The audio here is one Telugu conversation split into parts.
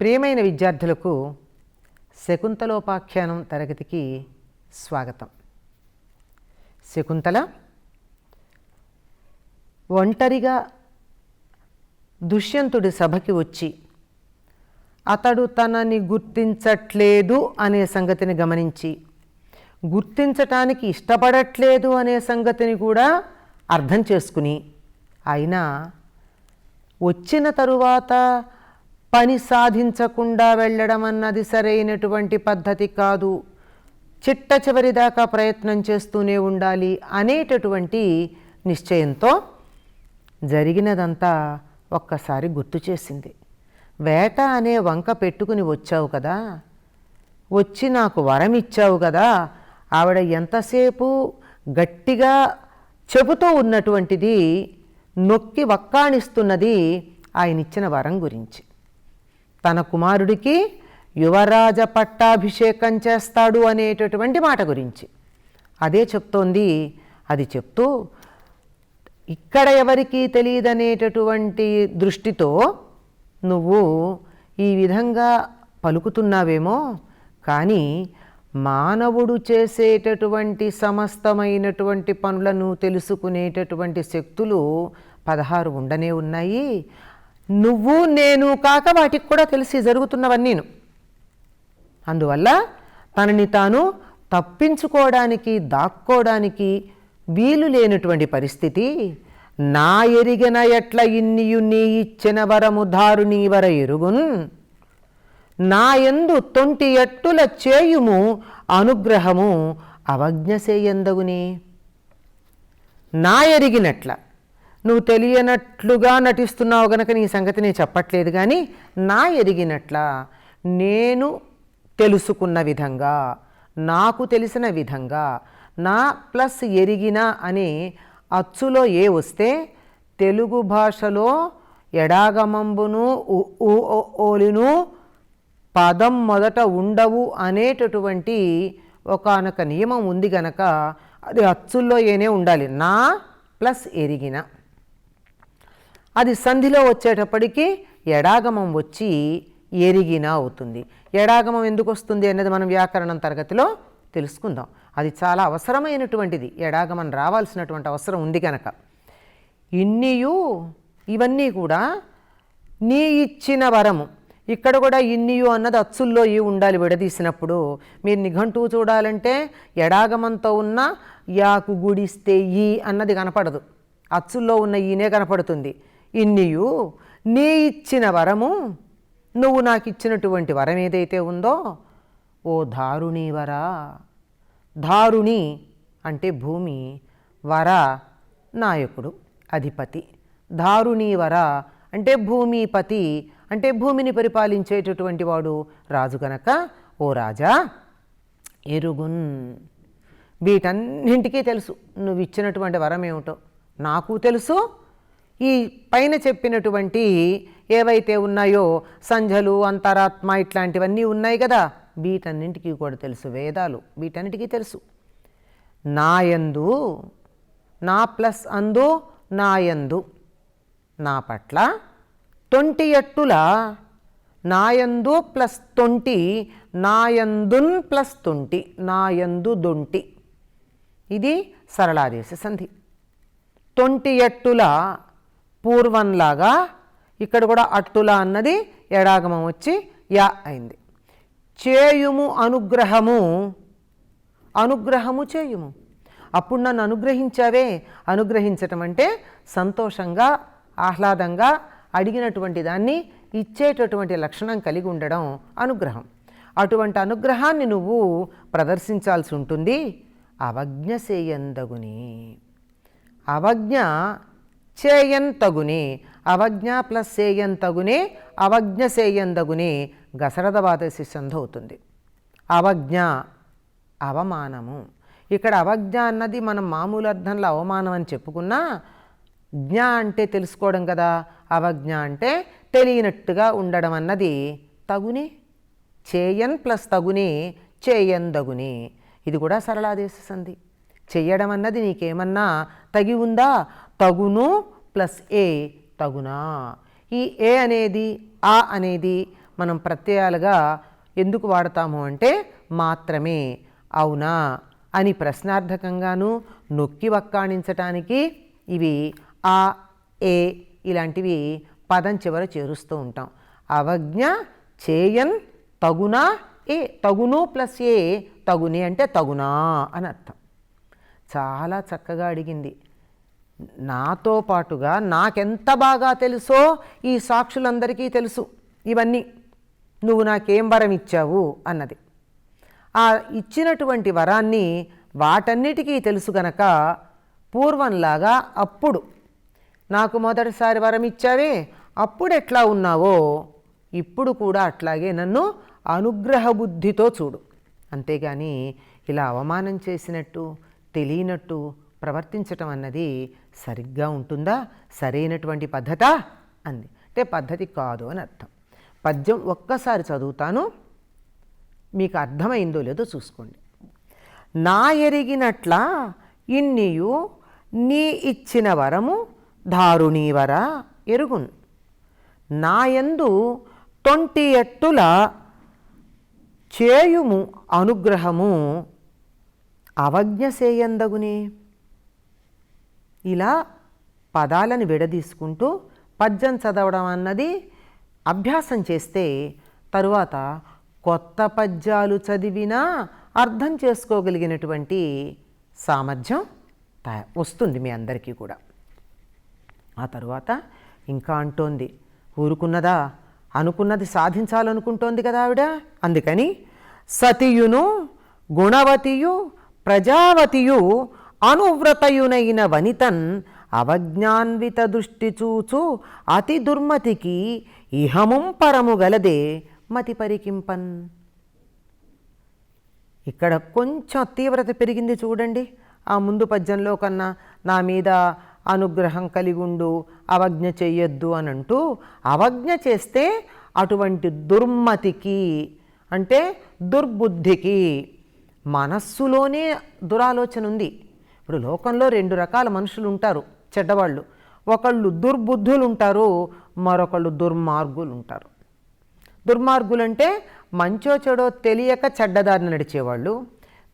ప్రియమైన విద్యార్థులకు శకుంతలోపాఖ్యానం తరగతికి స్వాగతం. శకుంతల ఒంటరిగా దుష్యంతుడి సభకి వచ్చి అతడు తనని గుర్తించట్లేదు అనే సంగతిని గమనించి, గుర్తించటానికి ఇష్టపడట్లేదు అనే సంగతిని కూడా అర్థం చేసుకుని, అయినా వచ్చిన తరువాత పని సాధించకుండా వెళ్ళడం అన్నది సరైనటువంటి పద్ధతి కాదు, చిట్ట చివరిదాకా ప్రయత్నం చేస్తూనే ఉండాలి అనేటటువంటి నిశ్చయంతో జరిగినదంతా ఒక్కసారి గుర్తు చేసింది. వేట అనే వంక పెట్టుకుని వచ్చావు కదా, వచ్చి నాకు వరం ఇచ్చావు కదా. ఆవిడ ఎంతసేపు గట్టిగా చెబుతూ ఉన్నటువంటిది, నొక్కి వక్కాణిస్తున్నది ఆయన ఇచ్చిన వరం గురించి. తన కుమారుడికి యువరాజ పట్టాభిషేకం చేస్తాడు అనేటటువంటి మాట గురించి అదే చెప్తోంది. అది చెప్తూ ఇక్కడ ఎవరికీ తెలియదనేటటువంటి దృష్టితో నువ్వు ఈ విధంగా పలుకుతున్నావేమో, కానీ మానవుడు చేసేటటువంటి సమస్తమైనటువంటి పనులను తెలుసుకునేటటువంటి శక్తులు 16 ఉండనే ఉన్నాయి. నువ్వు నేను కాక వాటికి కూడా తెలిసి జరుగుతున్నవన్నీను. అందువల్ల తనని తాను తప్పించుకోవడానికి, దాక్కోవడానికి వీలు లేనటువంటి పరిస్థితి. నా ఎరిగిన ఎట్ల ఇన్నియు నీ ఇచ్చిన వరము దారుని వర ఎరుగున్, నా యందు తొంటి ఎట్టుల చేయుము అనుగ్రహము అవజ్ఞ సేయందగుని. నా ఎరిగినట్ల, నువ్వు తెలియనట్లుగా నటిస్తున్నావు గనక నీ సంగతి నేను చెప్పట్లేదు, కానీ నా ఎరిగినట్ల, నేను తెలుసుకున్న విధంగా, నాకు తెలిసిన విధంగా, నా ప్లస్ ఎరిగిన అనే అచ్చులో ఏ వస్తే తెలుగు భాషలో ఎడాగమంబును ఓలిను పదం మొదట ఉండవు అనేటటువంటి ఒకానొక నియమం ఉంది గనక అది అచ్చుల్లో ఏనే ఉండాలి. నా ప్లస్ ఎరిగిన, అది సంధిలో వచ్చేటప్పటికి ఎడాగమం వచ్చి ఎరిగిన అవుతుంది. ఎడాగమం ఎందుకు వస్తుంది అన్నది మనం వ్యాకరణం తరగతిలో తెలుసుకుందాం. అది చాలా అవసరమైనటువంటిది, ఎడాగమం రావాల్సినటువంటి అవసరం ఉంది కనుక. ఇన్నియు ఇవన్నీ కూడా నీ ఇచ్చిన వరము. ఇక్కడ కూడా ఇన్నియు అన్నది అచ్చుల్లో ఈ ఉండాలి విడదీసినప్పుడు. మీరు నిఘంటువు చూడాలంటే ఎడాగమంతో ఉన్న యాకు గుడిస్తే ఈ అన్నది కనపడదు, అచ్చుల్లో ఉన్న ఈనే కనపడుతుంది. ఇన్నియు నీ ఇచ్చిన వరము, నువ్వు నాకు ఇచ్చినటువంటి వరం ఏదైతే ఉందో, ఓ దారుణి వరా. దారుణి అంటే భూమి, వర నాయకుడు అధిపతి. దారుణి వర అంటే భూమిపతి, అంటే భూమిని పరిపాలించేటటువంటి వాడు రాజు గనక, ఓ రాజా ఎరుగున్, వీటన్నింటికీ తెలుసు నువ్వు ఇచ్చినటువంటి వరం ఏమిటో నాకు తెలుసు. ఈ పైన చెప్పినటువంటి ఏవైతే ఉన్నాయో సంధ్యలు, అంతరాత్మ ఇట్లాంటివన్నీ ఉన్నాయి కదా, వీటన్నింటికీ కూడా తెలుసు. వేదాలు వీటన్నిటికీ తెలుసు. నాయందు, నా ప్లస్ అందు నాయందు, నా పట్ల తొంటి ఎట్టుల, నాయందు ప్లస్ తొంటి, నాయందున్ ప్లస్ తొంటి, నాయందు దొంటి. ఇది సరళాదేశ సంధి. తొంటి ఎట్టుల పూర్వంలాగా ఇక్కడ కూడా అట్టుల అన్నది ఎడాగమం వచ్చి యా అయింది. చేయుము అనుగ్రహము, అనుగ్రహము చేయుము. అప్పుడు నన్ను అనుగ్రహించావే. అనుగ్రహించటం అంటే సంతోషంగా, ఆహ్లాదంగా అడిగినటువంటి దాన్ని ఇచ్చేటటువంటి లక్షణం కలిగి ఉండడం అనుగ్రహం. అటువంటి అనుగ్రహాన్ని నువ్వు ప్రదర్శించాల్సి ఉంటుంది. అవజ్ఞ సేయందగుని, అవజ్ఞ చేయంతగునే, అవజ్ఞ ప్లస్ సేయంతగునే, అవజ్ఞ సేయందగునే గసరదవాదసి సంధి అవుతుంది. అవజ్ఞ అవమానము. ఇక్కడ అవజ్ఞ అన్నది మనం మామూలు అర్థంలో అవమానం అని చెప్పుకున్నా, జ్ఞ అంటే తెలుసుకోవడం కదా, అవజ్ఞ అంటే తెలియనట్టుగా ఉండడం అన్నది తగునే. చేయన్ ప్లస్ తగునే, చేయందగునే. ఇది కూడా సరళాదేశ సంధి. చెయ్యడం అన్నది నీకేమన్నా తగి ఉందా? తగును ప్లస్ ఏ తగునా. ఈ ఏ అనేది ఆ అనేది మనం ప్రత్యయాలుగా ఎందుకు వాడతాము అంటే మాత్రమే, అవునా అని ప్రశ్నార్థకంగాను నొక్కి వక్కాణించటానికి ఇవి ఆ, ఏ ఇలాంటివి పదం చివర చేరుస్తూ ఉంటాం. అవజ్ఞ చేయన్ తగునా ఏ, తగును ప్లస్ ఏ, తగునే అంటే తగునా అని అర్థం. చాలా చక్కగా అడిగింది. నాతో పాటుగా నాకెంత బాగా తెలుసో ఈ సాక్షులందరికీ తెలుసు ఇవన్నీ, నువ్వు నాకేం వరం ఇచ్చావు అన్నది. ఆ ఇచ్చినటువంటి వరాన్ని వాటన్నిటికీ తెలుసు గనక పూర్వంలాగా అప్పుడు నాకు మొదటిసారి వరం ఇచ్చావే అప్పుడు ఎట్లా ఉన్నావో ఇప్పుడు కూడా అట్లాగే నన్ను అనుగ్రహ బుద్ధితో చూడు, అంతేగాని ఇలా అవమానం చేసినట్టు తెలియనట్టు ప్రవర్తించటం అన్నది సరిగ్గా ఉంటుందా, సరైనటువంటి పద్ధత అంది. అంటే పద్ధతి కాదు అని అర్థం. పద్యం ఒక్కసారి చదువుతాను, మీకు అర్థమైందో లేదో చూసుకోండి. నా ఎరిగినట్ల ఇన్నియు నీ ఇచ్చిన వరము దారుణీవర ఎరుగున్, నాయందు తొంటి ఎట్టుల చేయుము అనుగ్రహము అవజ్ఞ సేయందగునే. ఇలా పదాలను విడదీసుకుంటూ పద్యం చదవడం అన్నది అభ్యాసం చేస్తే తరువాత కొత్త పద్యాలు చదివినా అర్థం చేసుకోగలిగినటువంటి సామర్థ్యం వస్తుంది మీ అందరికీ కూడా. ఆ తరువాత ఇంకా అంటోంది, ఊరుకున్నదా, అనుకున్నది సాధించాలనుకుంటోంది కదా ఆవిడ. అందుకని సతియును గుణవతియు ప్రజావతియు అనువ్రతయునైన వనితన్ అవజ్ఞాన్విత దృష్టి చూచు అతి దుర్మతికి ఇహముం పరము గలదే మతి పరికింపన్. ఇక్కడ కొంచెం తీవ్రత పెరిగింది చూడండి. ఆ ముందు పద్యంలో కన్నా నా మీద అనుగ్రహం కలిగి ఉండు, అవజ్ఞ చెయ్యొద్దు అని అంటూ, అవజ్ఞ చేస్తే అటువంటి దుర్మతికి అంటే దుర్బుద్ధికి, మనస్సులోనే దురాలోచన ఉంది. ఇప్పుడు లోకంలో రెండు రకాల మనుషులు ఉంటారు చెడ్డవాళ్ళు. ఒకళ్ళు దుర్బుద్ధులు ఉంటారు, మరొకళ్ళు దుర్మార్గులు ఉంటారు. దుర్మార్గులంటే మంచో చెడో తెలియక చెడ్డదారిన నడిచేవాళ్ళు,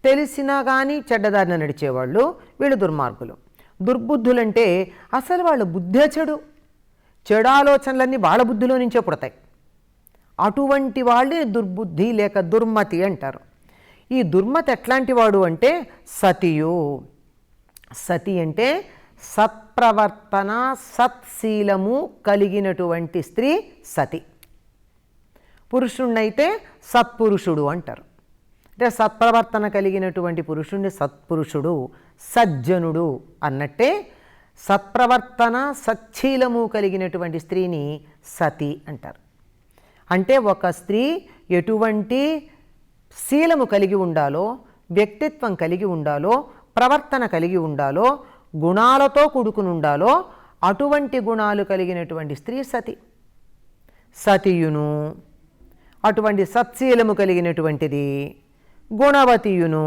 తెలిసినా కానీ చెడ్డదారిన నడిచేవాళ్ళు, వీళ్ళు దుర్మార్గులు. దుర్బుద్ధులంటే అసలు వాళ్ళ బుద్ధే చెడు, చెడు ఆలోచనలన్నీ వాళ్ళ బుద్ధిలో నుంచే పుడతాయి. అటువంటి వాళ్ళని దుర్బుద్ధి లేక దుర్మతి అంటారు. ఈ దుర్మతి ఎట్లాంటి వాడు అంటే సతియు. సతి అంటే సత్ప్రవర్తన సత్శీలము కలిగినటువంటి స్త్రీ సతి. పురుషుణ్ణైతే సత్పురుషుడు అంటారు. అంటే సత్ప్రవర్తన కలిగినటువంటి పురుషుణ్ణి సత్పురుషుడు, సజ్జనుడు అన్నట్టే సత్ప్రవర్తన సచ్చీలము కలిగినటువంటి స్త్రీని సతి అంటారు. అంటే ఒక స్త్రీ ఎటువంటి శీలము కలిగి ఉండాలో, వ్యక్తిత్వం కలిగి ఉండాలో, ప్రవర్తన కలిగి ఉండాలో, గుణాలతో కూడుకుని ఉండాలో అటువంటి గుణాలు కలిగినటువంటి స్త్రీ సతి. సతియును అటువంటి సత్శీలము కలిగినటువంటిది, గుణవతియును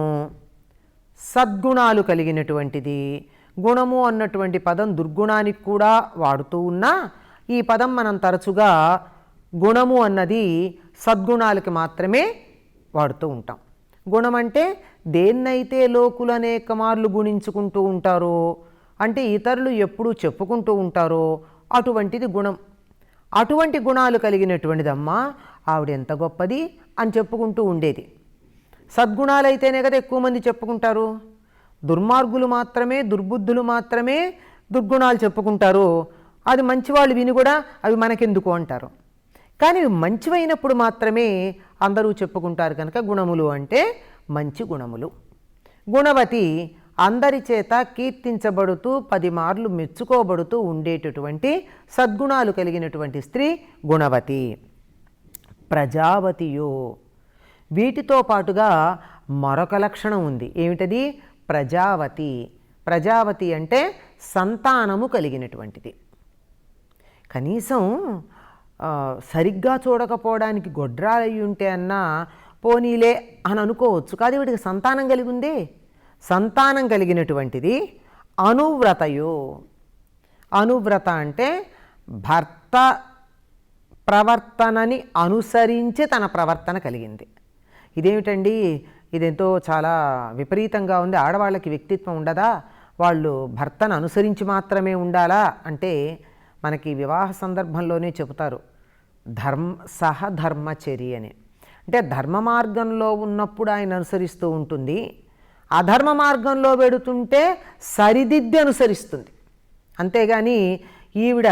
సద్గుణాలు కలిగినటువంటిది. గుణము అన్నటువంటి పదం దుర్గుణానికి కూడా వాడుతూ ఉన్నా ఈ పదం మనం తరచుగా గుణము అన్నది సద్గుణాలకి మాత్రమే వాడుతూ ఉంటాం. గుణం అంటే దేన్నైతే లోకులు అనేక మార్లు గుణించుకుంటూ ఉంటారో, అంటే ఇతరులు ఎప్పుడూ చెప్పుకుంటూ ఉంటారో అటువంటిది గుణం. అటువంటి గుణాలు కలిగినటువంటిదమ్మా ఆవిడ ఎంత గొప్పది అని చెప్పుకుంటూ ఉండేది. సద్గుణాలు అయితేనే కదా ఎక్కువ మంది చెప్పుకుంటారు. దుర్మార్గులు మాత్రమే, దుర్బుద్ధులు మాత్రమే దుర్గుణాలు చెప్పుకుంటారు. అది మంచివాళ్ళు విని కూడా అవి మనకెందుకు అంటారు. కానీ మంచివైనప్పుడు మాత్రమే అందరూ చెప్పుకుంటారు కనుక గుణములు అంటే మంచి గుణములు. గుణవతి అందరి చేత కీర్తించబడుతూ 10 మార్లు మెచ్చుకోబడుతూ ఉండేటటువంటి సద్గుణాలు కలిగినటువంటి స్త్రీ గుణవతి. ప్రజావతియో, వీటితో పాటుగా మరొక లక్షణం ఉంది. ఏమిటది? ప్రజావతి. ప్రజావతి అంటే సంతానము కలిగినటువంటిది. కనీసం సరిగ్గా చూడకపోవడానికి గొడ్రాలయ్యి ఉంటే అన్నా పోనీలే అని అనుకోవచ్చు. కాదు, వీడికి సంతానం కలిగి ఉంది. సంతానం కలిగినటువంటిది. అనువ్రతయో, అనువ్రత అంటే భర్త ప్రవర్తనని అనుసరించి తన ప్రవర్తన కలిగింది. ఇదేమిటండి, ఇదేంతో చాలా విపరీతంగా ఉంది. ఆడవాళ్ళకి వ్యక్తిత్వం ఉండదా? వాళ్ళు భర్తను అనుసరించి మాత్రమే ఉండాలా అంటే మనకి వివాహ సందర్భంలోనే చెబుతారు సహధర్మచరి అని. అంటే ధర్మ మార్గంలో ఉన్నప్పుడు ఆయన అనుసరిస్తూ ఉంటుంది, అధర్మ మార్గంలో వెడుతుంటే సరిదిద్ది అనుసరిస్తుంది. అంతేగాని ఈవిడ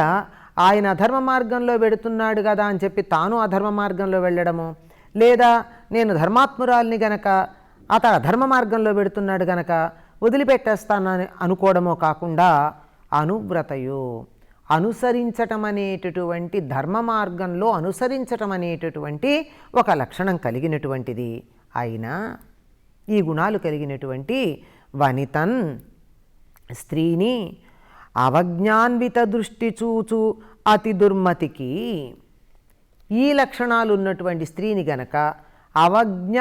ఆయన అధర్మ మార్గంలో వెడుతున్నాడు కదా అని చెప్పి తాను అధర్మ మార్గంలో వెళ్ళడము, లేదా నేను ధర్మాత్మురాల్ని గనక అతడు అధర్మ మార్గంలో వెడుతున్నాడు గనక వదిలిపెట్టేస్తానని అనుకోవడమో కాకుండా అనువ్రతయు, అనుసరించటం అనేటటువంటి ధర్మ మార్గంలో అనుసరించటం అనేటటువంటి ఒక లక్షణం కలిగినటువంటిది. అయినా ఈ గుణాలు కలిగినటువంటి వనితన్ స్త్రీని అవజ్ఞాన్విత దృష్టి చూచు అతి దుర్మతికి, ఈ లక్షణాలు ఉన్నటువంటి స్త్రీని గనక అవజ్ఞ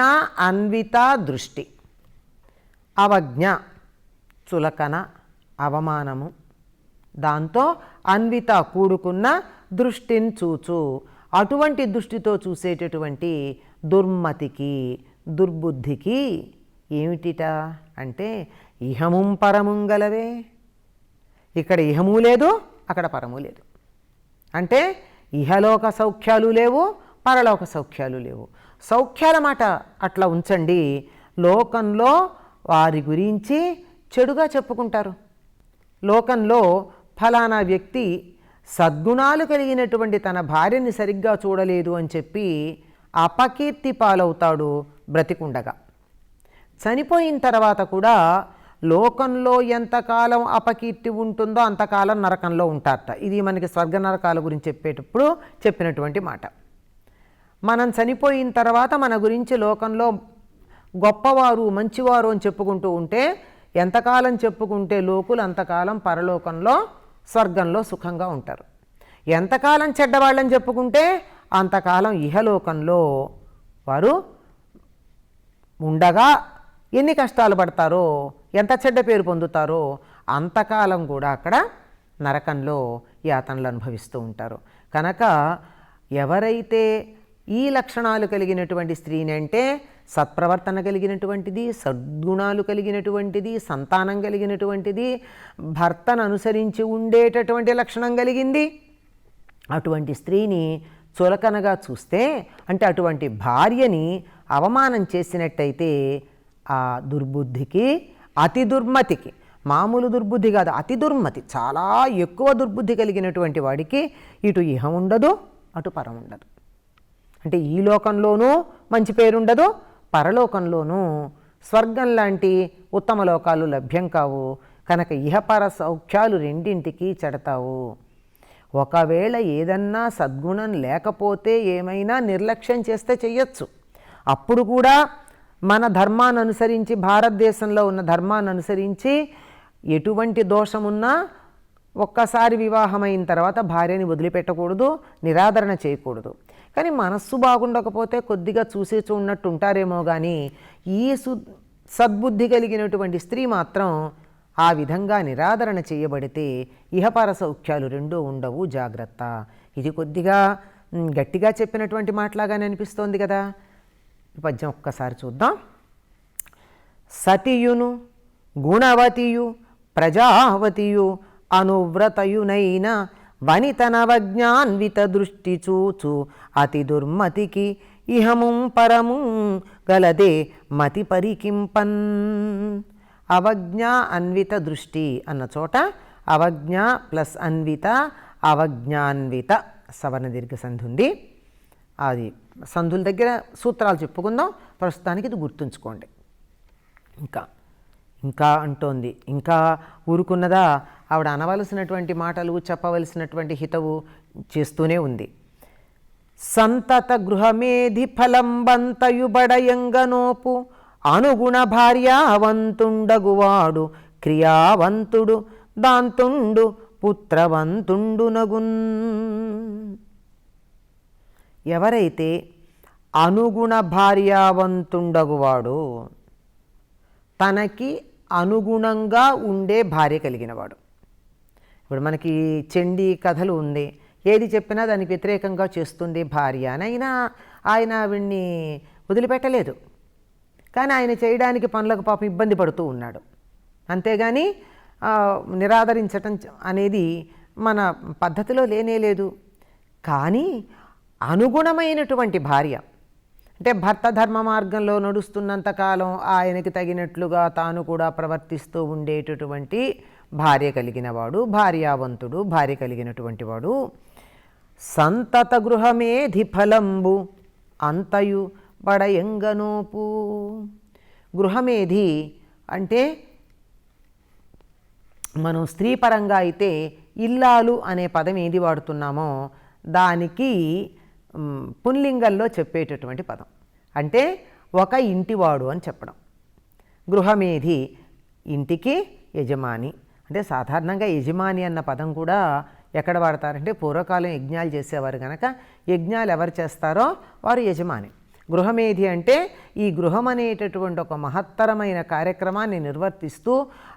అన్విత దృష్టి, అవజ్ఞ చులకన అవమానము, దాంతో అన్విత కూడుకున్న దృష్టిని చూచు, అటువంటి దృష్టితో చూసేటటువంటి దుర్మతికి దుర్బుద్ధికి ఏమిటిట అంటే ఇహముం పరముం గలవే. ఇక్కడ ఇహము లేదు, అక్కడ పరము లేదు. అంటే ఇహలోక సౌఖ్యాలు లేవు, పరలోక సౌఖ్యాలు లేవు. సౌఖ్యాల మాట అట్లా ఉంచండి, లోకంలో వారి గురించి చెడుగా చెప్పుకుంటారు. లోకంలో ఫలానా వ్యక్తి సద్గుణాలు కలిగినటువంటి తన భార్యని సరిగ్గా చూడలేదు అని చెప్పి అపకీర్తి పాలవుతాడు బ్రతికుండగా. చనిపోయిన తర్వాత కూడా లోకంలో ఎంతకాలం అపకీర్తి ఉంటుందో అంతకాలం నరకంలో ఉంటారట. ఇది మనకి స్వర్గ నరకాల గురించి చెప్పేటప్పుడు చెప్పినటువంటి మాట. మనం చనిపోయిన తర్వాత మన గురించి లోకంలో గొప్పవారు మంచివారు అని చెప్పుకుంటూ ఉంటే ఎంతకాలం చెప్పుకుంటే లోకులు అంతకాలం పరలోకంలో స్వర్గంలో సుఖంగా ఉంటారు. ఎంతకాలం చెడ్డవాళ్ళని చెప్పుకుంటే అంతకాలం ఇహలోకంలో వారు ఉండగా ఎన్ని కష్టాలు పడతారో, ఎంత చెడ్డ పేరు పొందుతారో అంతకాలం కూడా అక్కడ నరకంలో యాతనలు అనుభవిస్తూ ఉంటారు. కనుక ఎవరైతే ఈ లక్షణాలు కలిగినటువంటి స్త్రీని అంటే సత్ప్రవర్తన కలిగినటువంటిది, సద్గుణాలు కలిగినటువంటిది, సంతానం కలిగినటువంటిది, భర్తను అనుసరించి ఉండేటటువంటి లక్షణం కలిగింది, అటువంటి స్త్రీని చులకనగా చూస్తే అంటే అటువంటి భార్యని అవమానం చేసినట్టయితే ఆ దుర్బుద్ధికి, అతి దుర్మతికి, మామూలు దుర్బుద్ధి కాదు అతి దుర్మతి, చాలా ఎక్కువ దుర్బుద్ధి కలిగినటువంటి వాడికి ఇటు ఇహం ఉండదు, అటు పరం ఉండదు. అంటే ఈ లోకంలోనూ మంచి పేరుండదు, పరలోకంలోనూ స్వర్గం లాంటి ఉత్తమ లోకాలు లభ్యం కావు. కనుక ఇహపర సౌఖ్యాలు రెండింటికి చెడతావు. ఒకవేళ ఏదన్నా సద్గుణం లేకపోతే ఏమైనా నిర్లక్ష్యం చేస్తే చెయ్యొచ్చు. అప్పుడు కూడా మన ధర్మాన్ని అనుసరించి, భారతదేశంలో ఉన్న ధర్మాన్ని అనుసరించి ఎటువంటి దోషమున్నా ఒక్కసారి వివాహమైన తర్వాత భార్యని వదిలిపెట్టకూడదు, నిరాదరణ చేయకూడదు. కానీ మనస్సు బాగుండకపోతే కొద్దిగా చూసి చూడనట్టు ఉంటారేమో కానీ ఈ సద్బుద్ధి కలిగినటువంటి స్త్రీ మాత్రం ఆ విధంగా నిరాదరణ చేయబడితే ఇహపర సౌఖ్యాలు రెండూ ఉండవు, జాగ్రత్త. ఇది కొద్దిగా గట్టిగా చెప్పినటువంటి మాటలాగానే అనిపిస్తోంది కదా. ఈ పద్యం ఒక్కసారి చూద్దాం. సతియును గుణవతియు ప్రజావతియు అనువ్రతయునైన వనితనవజ్ఞాన్విత దృష్టి చూచు అతి దుర్మతికి ఇహముం పరము గలదే మతి పరికింపన్. అవజ్ఞ అన్విత దృష్టి అన్న చోట అవజ్ఞ ప్లస్ అన్విత, అవజ్ఞాన్విత సవర్ణ దీర్ఘ సంధి ఉంది. అది సంధుల దగ్గర సూత్రాలు చెప్పుకుందాం, ప్రస్తుతానికి ఇది గుర్తుంచుకోండి. ఇంకా అంటోంది, ఇంకా ఊరుకున్నదా, ఆవిడ అనవలసినటువంటి మాటలు, చెప్పవలసినటువంటి హితవు చేస్తూనే ఉంది. సంతత గృహమేధి ఫలంబంతయుబడయంగనోపు అనుగుణ భార్యావంతుండగువాడు క్రియావంతుడు దాంతుండు పుత్రవంతుండు నగున్. ఎవరైతే అనుగుణ భార్యావంతుండగువాడు, తనకి అనుగుణంగా ఉండే భార్య కలిగినవాడు. ఇప్పుడు మనకి చండీ కథలు ఉంది, ఏది చెప్పినా దానికి వ్యతిరేకంగా చేస్తుంది భార్య అని ఆయన ఆవిడ్ని వదిలిపెట్టలేదు. కానీ ఆయన చేయడానికి పనులకు పాపం ఇబ్బంది పడుతూ ఉన్నాడు. అంతేగాని నిరాదరించటం అనేది మన పద్ధతిలో లేనేలేదు. కానీ అనుగుణమైనటువంటి భార్య, అంటే భర్త ధర్మ మార్గంలో నడుస్తున్నంతకాలం ఆయనకి తగినట్లుగా తాను కూడా ప్రవర్తిస్తూ ఉండేటటువంటి భార్య కలిగిన వాడు, భార్యావంతుడు, భార్య కలిగినటువంటి వాడు సంతత గృహమేధి ఫలంబు అంతయు బడయంగనోపు. గృహమేధి అంటే మనం స్త్రీ పరంగా అయితే ఇల్లాలు అనే పదం ఏది వాడుతున్నామో దానికి పుల్లింగంలో చెప్పేటటువంటి పదం. అంటే ఒక ఇంటివాడు అని చెప్పడం. గృహమేధి ఇంటికి యజమాని. అంటే సాధారణంగా యజమాని అన్న పదం కూడా ఎక్కడ వాడతారంటే పూర్వకాలం యజ్ఞాలు చేసేవారు కనుక యజ్ఞాలు ఎవరు చేస్తారో వారు యజమాని. గృహమేధి అంటే ఈ గృహం అనేటటువంటి ఒక మహత్తరమైన కార్యక్రమాన్ని నిర్వర్తిస్తూ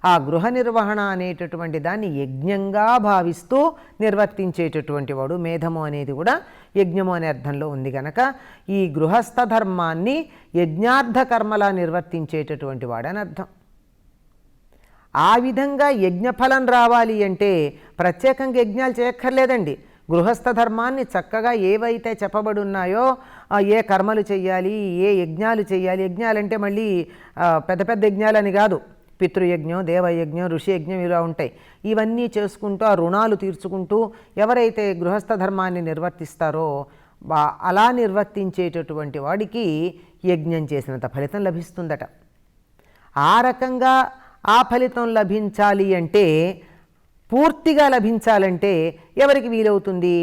ఆ గృహ నిర్వహణ అనేటటువంటి దాన్ని యజ్ఞంగా భావిస్తూ నిర్వర్తించేటటువంటి వాడు. మేధము అనేది కూడా యజ్ఞము అనే అర్థంలో ఉంది కనుక ఈ గృహస్థ ధర్మాన్ని యజ్ఞార్థ కర్మలా నిర్వర్తించేటటువంటి వాడని అర్థం. ఆ విధంగా యజ్ఞఫలం రావాలి అంటే ప్రత్యేకంగా యజ్ఞాలు చేయక్కర్లేదండి. గృహస్థ ధర్మాన్ని చక్కగా ఏవైతే చెప్పబడి ఉన్నాయో ఏ కర్మలు చేయాలి, ఏ యజ్ఞాలు చేయాలి. యజ్ఞాలంటే మళ్ళీ పెద్ద పెద్ద యజ్ఞాలని కాదు, పితృయజ్ఞం, దేవయజ్ఞం, ఋషి యజ్ఞం ఇలా ఉంటాయి. ఇవన్నీ చేసుకుంటూ ఆ రుణాలు తీర్చుకుంటూ ఎవరైతే గృహస్థ ధర్మాన్ని నిర్వర్తిస్తారో అలా నిర్వర్తించేటటువంటి వాడికి యజ్ఞం చేసినంత ఫలితం లభిస్తుందట. ఆ రకంగా ఆ ఫలితం లభించాలి అంటే, పూర్తిగా లభించాలంటే ఎవరికి వీలవుతుంది?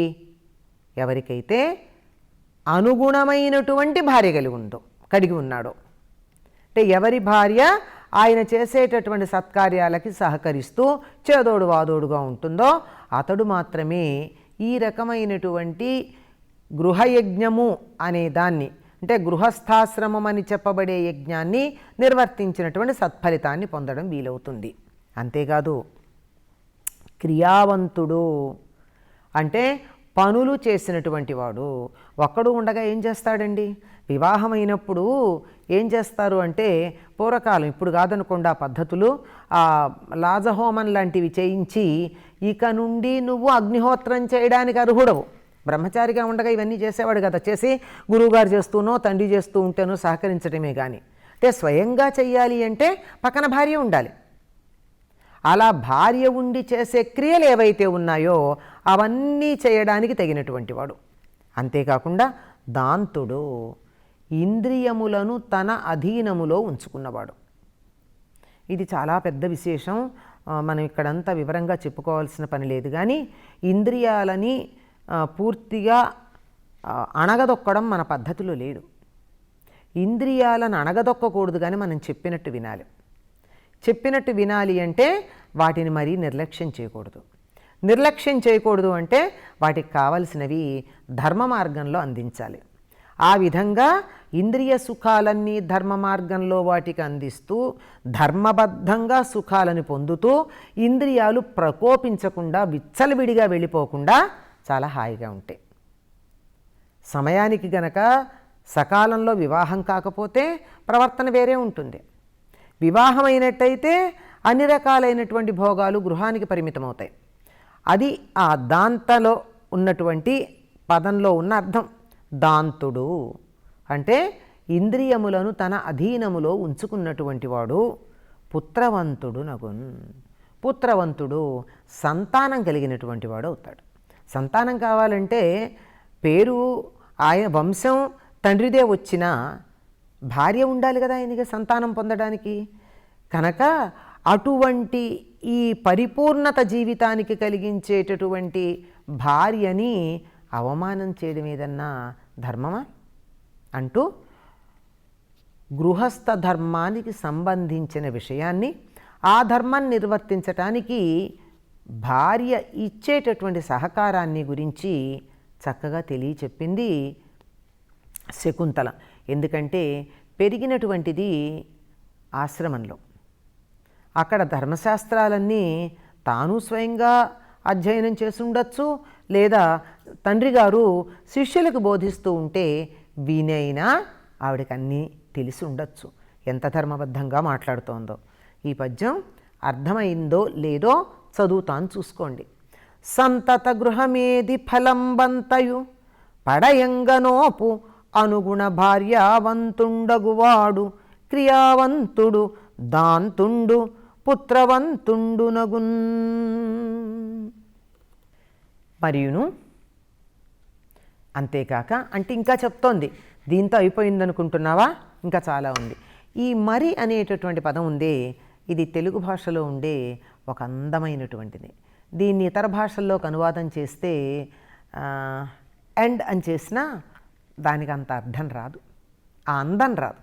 ఎవరికైతే అనుగుణమైనటువంటి భార్య కలిగి ఉన్నాడో. అంటే ఎవరి భార్య ఆయన చేసేటటువంటి సత్కార్యాలకి సహకరిస్తూ చేదోడు వాదోడుగా ఉంటుందో అతడు మాత్రమే ఈ రకమైనటువంటి గృహయజ్ఞము అనే దాన్ని, అంటే గృహస్థాశ్రమం అని చెప్పబడే యజ్ఞాన్ని నిర్వర్తించినటువంటి సత్ఫలితాన్ని పొందడం వీలవుతుంది. అంతేకాదు క్రియావంతుడు అంటే పనులు చేసినటువంటి వాడు. ఒక్కడు ఉండగా ఏం చేస్తాడండి? వివాహమైనప్పుడు ఏం చేస్తారు అంటే పూర్వకాలం, ఇప్పుడు కాదనుకోండి ఆ పద్ధతులు, లాజహోమం లాంటివి చేయించి ఇక నుండి నువ్వు అగ్నిహోత్రం చేయడానికి అర్హుడవు. బ్రహ్మచారిగా ఉండగా ఇవన్నీ చేసేవాడు కదా. చేసి గురువుగారు చేస్తూనో తండ్రి చేస్తూ ఉంటేనో సహకరించడమే కానీ, అంటే స్వయంగా చెయ్యాలి అంటే పక్కన భార్య ఉండాలి. అలా భార్య ఉండి చేసే క్రియలు ఏవైతే ఉన్నాయో అవన్నీ చేయడానికి తగినటువంటి వాడు. అంతేకాకుండా దాంతుడు, ఇంద్రియములను తన అధీనములో ఉంచుకున్నవాడు. ఇది చాలా పెద్ద విశేషం, మనం ఇక్కడంతా వివరంగా చెప్పుకోవాల్సిన పని లేదు. కానీ ఇంద్రియాలని పూర్తిగా అణగదొక్కడం మన పద్ధతిలో లేడు. ఇంద్రియాలను అణగదొక్కకూడదు, కానీ మనం చెప్పినట్టు వినాలి. చెప్పినట్టు వినాలి అంటే వాటిని మరీ నిర్లక్ష్యం చేయకూడదు. నిర్లక్ష్యం చేయకూడదు అంటే వాటికి కావలసినవి ధర్మ మార్గంలో అందించాలి. ఆ విధంగా ఇంద్రియ సుఖాలన్నీ ధర్మ మార్గంలో వాటికి అందిస్తూ ధర్మబద్ధంగా సుఖాలను పొందుతూ ఇంద్రియాలు ప్రకోపించకుండా విచ్చలవిడిగా వెళ్ళిపోకుండా చాలా హాయిగా ఉంటాయి. సమయానికి గనక సకాలంలో వివాహం కాకపోతే ప్రవర్తన వేరే ఉంటుంది. వివాహం అయినట్టయితే అన్ని రకాలైనటువంటి భోగాలు గృహానికి పరిమితమవుతాయి. అది ఆ దాంతలో ఉన్నటువంటి పదంలో ఉన్న అర్థం. దాంతుడు అంటే ఇంద్రియములను తన అధీనములో ఉంచుకున్నటువంటి వాడు పుత్రవంతుడు నగున్. పుత్రవంతుడు సంతానం కలిగినటువంటి వాడు అవుతాడు. సంతానం కావాలంటే పేరు ఆయన వంశం తండ్రిదే వచ్చినా భార్య ఉండాలి కదా ఆయనకి సంతానం పొందడానికి. కనుక అటువంటి ఈ పరిపూర్ణత జీవితానికి కలిగించేటటువంటి భార్యని అవమానం చేయడం ఏదన్నా ధర్మమా అంటూ గృహస్థ ధర్మానికి సంబంధించిన విషయాన్ని, ఆ ధర్మాన్ని నిర్వర్తించటానికి భార్య ఇచ్చేటటువంటి సహకారాన్ని గురించి చక్కగా తెలియచెప్పింది శకుంతల. ఎందుకంటే పెరిగినటువంటిది ఆశ్రమంలో, అక్కడ ధర్మశాస్త్రాలన్నీ తాను స్వయంగా అధ్యయనం చేసి ఉండొచ్చు, లేదా తండ్రి గారు శిష్యులకు బోధిస్తూ ఉంటే వినైనా ఆవిడకి అన్నీ తెలిసి ఉండొచ్చు. ఎంత ధర్మబద్ధంగా మాట్లాడుతోందో. ఈ పద్యం అర్థమైందో లేదో చదువుతాను, చూసుకోండి. సంతత గృహమేది ఫలంబంతయు పడయంగనోపు అనుగుణ భార్యావంతుండగువాడు క్రియావంతుడు దాంతుండు పుత్రవంతుండునగున్. మరియును అంతేకాక అంటే ఇంకా చెప్తోంది. దీంతో అయిపోయిందనుకుంటున్నావా? ఇంకా చాలా ఉంది. ఈ మరి అనేటటువంటి పదం ఉందే, ఇది తెలుగు భాషలో ఉండే ఒక అందమైనటువంటిది. దీన్ని ఇతర భాషల్లోకి అనువాదం చేస్తే ఎండ్ అని చేసినా దానికి అంత అర్థం రాదు, ఆ అందం రాదు.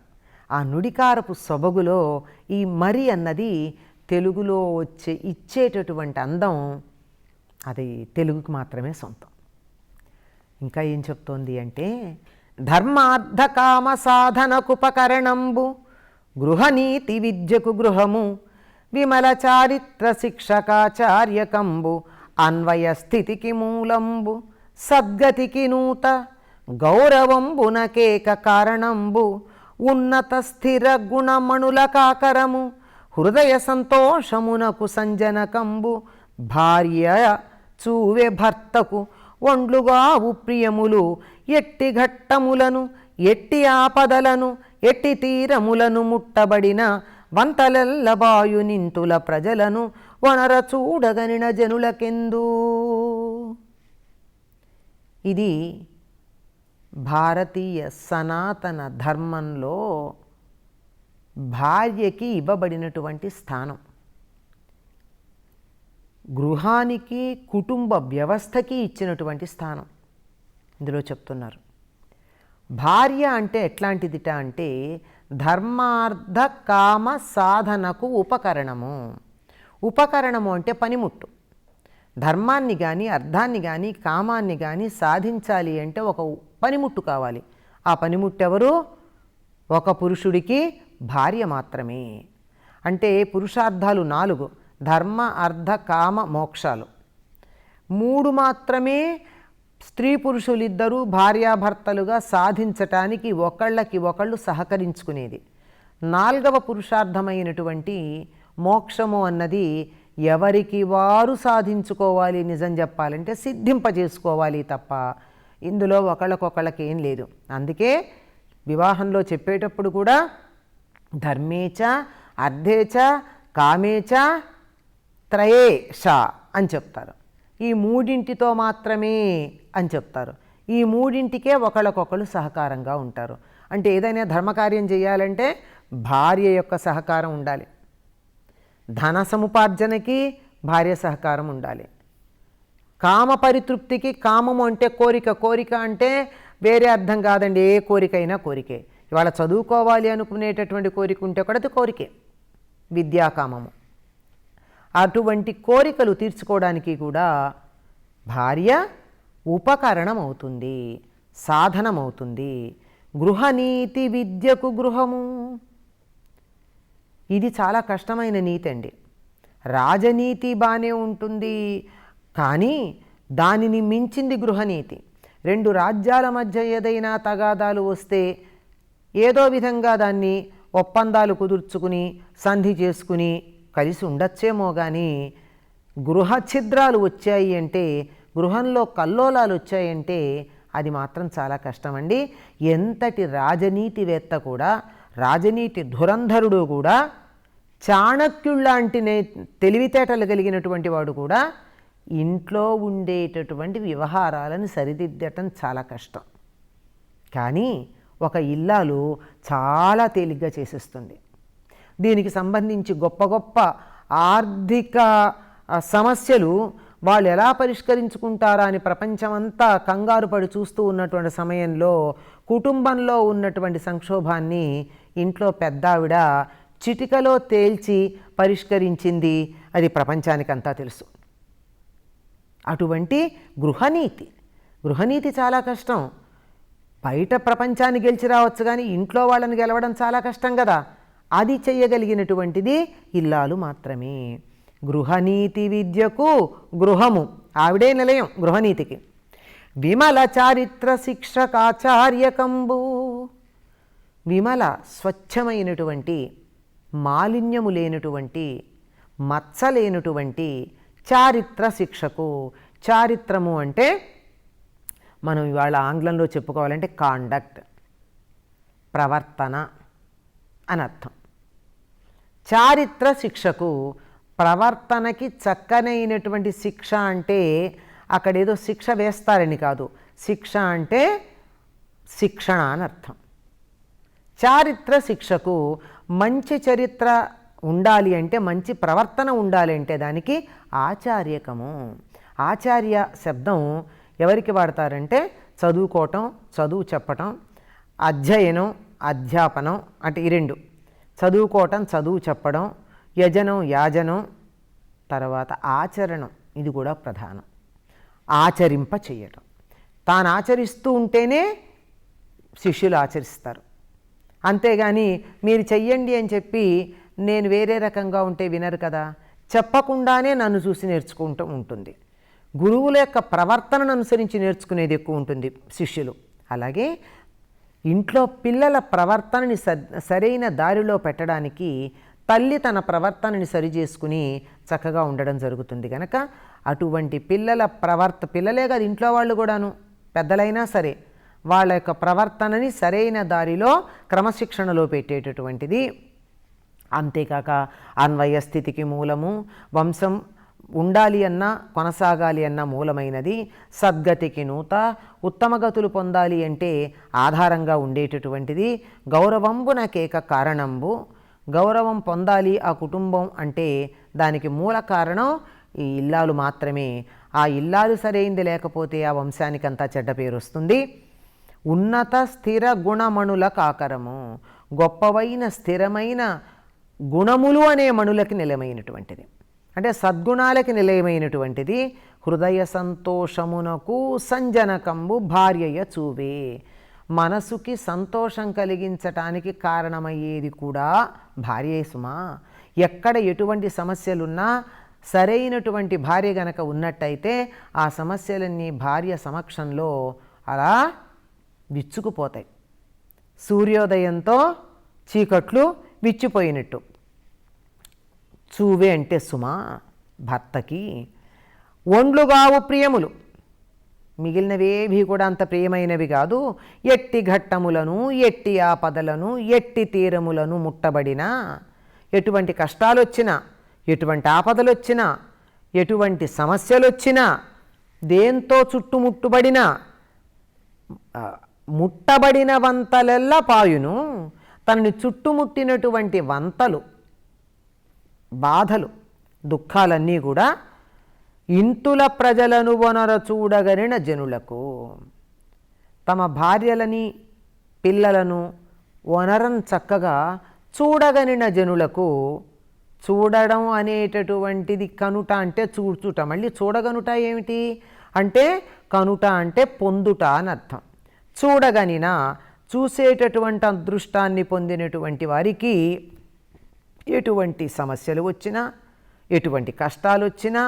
ఆ నుడికారపు సొబగులో ఈ మరి అన్నది తెలుగులో ఇచ్చేటటువంటి అందం అది తెలుగుకి మాత్రమే సొంతం. ఇంకా ఏం చెప్తోంది అంటే, ధర్మార్థ కామ సాధనకుపకరణంబు గృహనీతి విద్యకు గృహము విమల చారిత్ర శిక్షకాచార్యకంబు అన్వయ స్థితికి మూలంబు సద్గతికి నూత గౌరవంబునకేక కారణంబు ఉన్నత స్థిర గుణమణుల కాకరము హృదయ సంతోషమునకు సంజనకంబు భార్య చూవె భర్తకు ఒండ్లుగావు ప్రియములు ఎట్టి ఘట్టములను ఎట్టి ఆపదలను ఎట్టి తీరములను ముట్టబడిన వంతలెల్లబాయు నింతుల ప్రజలను వనర చూడగనిన జనులకెందు. ఇది భారతీయ సనాతన ధర్మంలో భార్యకి ఇవ్వబడినటువంటి స్థానం. గృహానికి కుటుంబ వ్యవస్థకి ఇచ్చినటువంటి స్థానం ఇందులో చెప్తున్నారు. భార్య అంటే ఎట్లాంటిదిట అంటే ధర్మార్థ కామ సాధనకు ఉపకరణము. ఉపకరణము అంటే పనిముట్టు. ధర్మాన్ని కానీ అర్థాన్ని కానీ కామాన్ని కానీ సాధించాలి అంటే ఒక పనిముట్టు కావాలి. ఆ పనిముట్టు ఎవరు? ఒక పురుషుడికి భార్య మాత్రమే. అంటే పురుషార్థాలు 4, ధర్మ అర్థ కామ మోక్షాలు. 3 మాత్రమే స్త్రీ పురుషులిద్దరూ భార్యాభర్తలుగా సాధించటానికి ఒకళ్ళకి ఒకళ్ళు సహకరించుకునేది. 4వ పురుషార్థమైనటువంటి మోక్షము అన్నది ఎవరికి వారు సాధించుకోవాలి. నిజం చెప్పాలంటే సిద్ధింపజేసుకోవాలి తప్ప ఇందులో ఒకళ్ళకొకళ్ళకి ఏం లేదు. అందుకే వివాహంలో చెప్పేటప్పుడు కూడా ధర్మేచ అర్థేచ కామేచ త్రయేష అని చెప్తారు. ఈ 3టితో మాత్రమే అని చెప్తారు. ఈ 3టికే ఒకళ్ళకొకళ్ళు సహకారంగా ఉంటారు. అంటే ఏదైనా ధర్మకార్యం చేయాలంటే భార్య యొక్క సహకారం ఉండాలి, ధన సముపార్జనకి భార్య సహకారం ఉండాలి, కామ పరితృప్తికి, కామము అంటే కోరిక, కోరిక అంటే వేరే అర్థం కాదండి, ఏ కోరికైనా కోరికే. ఇవాళ చదువుకోవాలి అనుకునేటటువంటి కోరిక ఉంటే కూడా అది కోరికే, విద్యాకామము. అటువంటి కోరికలు తీర్చుకోవడానికి కూడా భార్య ఉపకరణం అవుతుంది, సాధనమవుతుంది. గృహనీతి విద్యకు గృహము, ఇది చాలా కష్టమైన నీతి అండి. రాజనీతి బాగానే ఉంటుంది, కానీ దానిని మించింది గృహనీతి. 2 రాజ్యాల మధ్య ఏదైనా తగాదాలు వస్తే ఏదో విధంగా దాన్ని ఒప్పందాలు కుదుర్చుకుని సంధి చేసుకుని కలిసి ఉండొచ్చేమో కానీ గృహ ఛిద్రాలు వచ్చాయి అంటే, గృహంలో కల్లోలాలు వచ్చాయంటే అది మాత్రం చాలా కష్టమండి. ఎంతటి రాజనీతివేత్త కూడా, రాజనీతి ధురంధరుడు కూడా, చాణక్యుళ్లాంటి తెలివితేటలు కలిగినటువంటి వాడు కూడా ఇంట్లో ఉండేటటువంటి వ్యవహారాలను సరిదిద్దటం చాలా కష్టం. కానీ ఒక ఇల్లాలు చాలా తేలిగ్గా చేసేస్తుంది. దీనికి సంబంధించి గొప్ప గొప్ప ఆర్థిక సమస్యలు వాళ్ళు ఎలా పరిష్కరించుకుంటారా అని ప్రపంచమంతా కంగారు పడి చూస్తూ ఉన్నటువంటి సమయంలో కుటుంబంలో ఉన్నటువంటి సంక్షోభాన్ని ఇంట్లో పెద్దావిడ చిటికలో తేల్చి పరిష్కరించింది. అది ప్రపంచానికంతా తెలుసు. అటువంటి గృహనీతి, గృహనీతి చాలా కష్టం. బయట ప్రపంచాన్ని గెలిచి రావచ్చు కానీ ఇంట్లో వాళ్ళని గెలవడం చాలా కష్టం కదా. అది చెయ్యగలిగినటువంటిది ఇల్లాలు మాత్రమే. గృహనీతి విద్యకు గృహము ఆవిడే నిలయం గృహనీతికి. విమల చారిత్ర శిక్షకాచార్యకంబు. విమల స్వచ్ఛమైనటువంటి, మాలిన్యము లేనటువంటి, మచ్చలేనటువంటి చారిత్ర శిక్షకు. చారిత్రము అంటే మనం ఇవాళ ఆంగ్లంలో చెప్పుకోవాలంటే కాండక్ట్, ప్రవర్తన అని అర్థం. చారిత్ర శిక్షకు, ప్రవర్తనకి చక్కనైనటువంటి శిక్ష అంటే అక్కడేదో శిక్ష వేస్తారని కాదు, శిక్ష అంటే శిక్షణ అని అర్థం. చారిత్ర శిక్షకు మంచి చరిత్ర ఉండాలి అంటే, మంచి ప్రవర్తన ఉండాలి అంటే దానికి ఆచార్యకము. ఆచార్య శబ్దం ఎవరికి వాడతారంటే చదువుకోవటం, చదువు చెప్పటం, అధ్యయనం, అధ్యాపనం అంటే ఈ రెండు. చదువుకోవటం, చదువు చెప్పడం, యజనం, యాజనం, తర్వాత ఆచరణం, ఇది కూడా ప్రధానం. ఆచరింప చేయటం. తాను ఆచరిస్తూ ఉంటేనే శిష్యులు ఆచరిస్తారు. అంతేగాని మీరు చెయ్యండి అని చెప్పి నేను వేరే రకంగా ఉంటే వినరు కదా. చెప్పకుండానే నన్ను చూసి నేర్చుకుంటూ ఉంటుంది. గురువుల యొక్క ప్రవర్తనను అనుసరించి నేర్చుకునేది ఎక్కువ ఉంటుంది శిష్యులు. అలాగే ఇంట్లో పిల్లల ప్రవర్తనని సరైన దారిలో పెట్టడానికి తల్లి తన ప్రవర్తనని సరిచేసుకుని చక్కగా ఉండడం జరుగుతుంది. కనుక అటువంటి పిల్లలే కాదు, ఇంట్లో వాళ్ళు కూడాను, పెద్దలైనా సరే వాళ్ళ యొక్క ప్రవర్తనని సరైన దారిలో క్రమశిక్షణలో పెట్టేటటువంటిది. అంతేకాక అన్వయ స్థితికి మూలము, వంశం ఉండాలి అన్నా కొనసాగాలి అన్న మూలమైనది, సద్గతికి నూత, ఉత్తమగతులు పొందాలి అంటే ఆధారంగా ఉండేటటువంటిది, గౌరవంబునకేక కారణంబు. గౌరవం పొందాలి ఆ కుటుంబం అంటే దానికి మూల కారణం ఈ ఇల్లాలు మాత్రమే. ఆ ఇల్లాలు సరైంది లేకపోతే ఆ వంశానికి అంతా చెడ్డ పేరు వస్తుంది. ఉన్నత స్థిర గుణమణుల కాకరము. గొప్పవైన స్థిరమైన గుణములు అనే మణులకి నిలయమైనటువంటిది, అంటే సద్గుణాలకి నిలయమైనటువంటిది. హృదయ సంతోషమునకు సంజనకంబు భార్యయ చూవే. మనసుకి సంతోషం కలిగించటానికి కారణమయ్యేది కూడా భార్యే సుమా. ఎక్కడ ఎటువంటి సమస్యలున్నా సరైనటువంటి భార్య గనక ఉన్నట్టయితే ఆ సమస్యలన్నీ భార్య సమక్షంలో అలా విచ్చుకుపోతాయి. సూర్యోదయంతో చీకట్లు విచ్చిపోయినట్టు. చూవే అంటే సుమా భర్తకి. ఒండ్లుగావు ప్రియములు, మిగిలినవేవి కూడా అంత ప్రియమైనవి కాదు. ఎట్టి ఘట్టములను, ఎట్టి ఆపదలను, ఎట్టి తీరములను ముట్టబడినా, ఎటువంటి కష్టాలు వచ్చినా, ఎటువంటి ఆపదలు వచ్చినా, ఎటువంటి సమస్యలు వచ్చినా, దేంతో చుట్టుముట్టుబడినా ముట్టబడిన వంతలెల్లా పాయును. తనని చుట్టుముట్టినటువంటి వంతలు, బాధలు, దుఃఖాలన్నీ కూడా ఇంతుల ప్రజలను వనర చూడగలిగిన జనులకు. తమ భార్యలని పిల్లలను వనరం చక్కగా చూడగలిగిన జనులకు. చూడడం అనేటటువంటిది కనుట అంటే చూచుట. మళ్ళీ చూడగనుట ఏమిటి అంటే కనుట అంటే పొందుట అని అర్థం. చూడగనిన, చూసేటటువంటి అదృష్టాన్ని పొందినటువంటి వారికి ఎటువంటి సమస్యలు వచ్చినా, ఎటువంటి కష్టాలు వచ్చినా,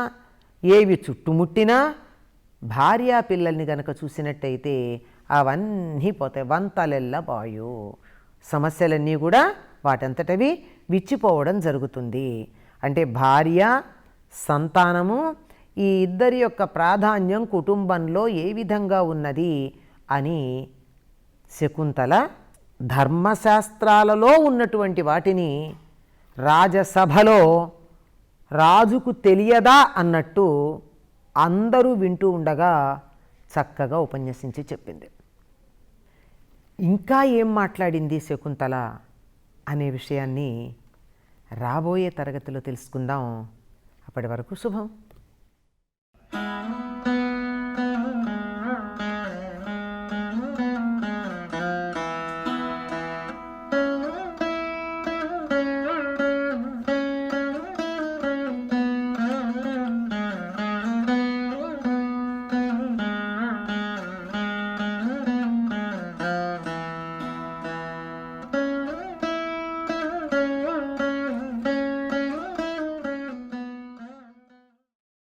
ఏవి చుట్టుముట్టినా భార్యా పిల్లల్ని గనక చూసినట్టయితే అవన్నీ పోతాయి. వంతలెల్ల బాయు, సమస్యలన్నీ కూడా వాటంతటవి విచ్చిపోవడం జరుగుతుంది. అంటే భార్య, సంతానము, ఈ ఇద్దరి యొక్క ప్రాధాన్యం కుటుంబంలో ఏ విధంగా ఉన్నది అని శకుంతల ధర్మశాస్త్రాలలో ఉన్నటువంటి వాటిని రాజసభలో రాజుకు తెలియదా అన్నట్టు అందరూ వింటూ ఉండగా చక్కగా ఉపన్యసించి చెప్పింది. ఇంకా ఏం మాట్లాడింది శకుంతల అనే విషయాన్ని రాబోయే తరగతిలో తెలుసుకుందాం. అప్పటి వరకు శుభం.